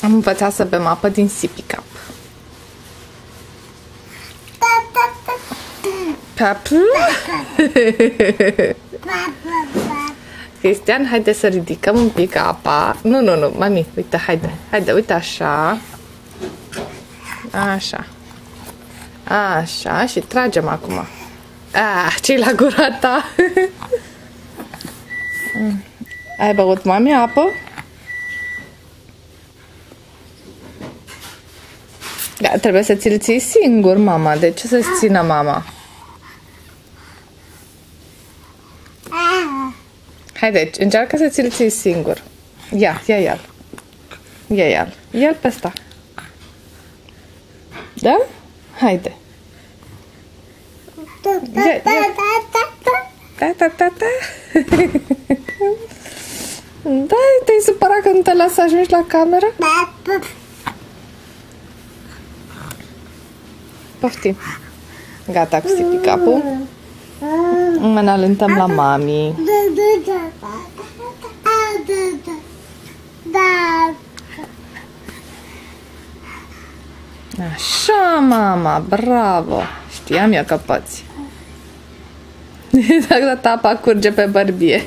Am învățat să bem apă din sippy cup. Papu? Cristian, haide să ridicăm un pic apa. Nu, mami, uite, haide, uite așa. Așa. Așa, și tragem acum. Ce-i la gura ta? Ai băut, mami, apă? Da, trebuie să ți-l ții singur, mama. De ce să-ți țină mama? Haide, încearcă să ți-l ții singur. Ia-l. Ia-l pe ăsta. Da? Haide. Ia. Da. Da, te-ai supărat că nu te lasă să ajungi la cameră? Poftim. Gata cu sippy cup-ul. Ne alântăm la mami. Așa, mama, bravo. Știam eu că poți. Dacă apa curge pe bărbie.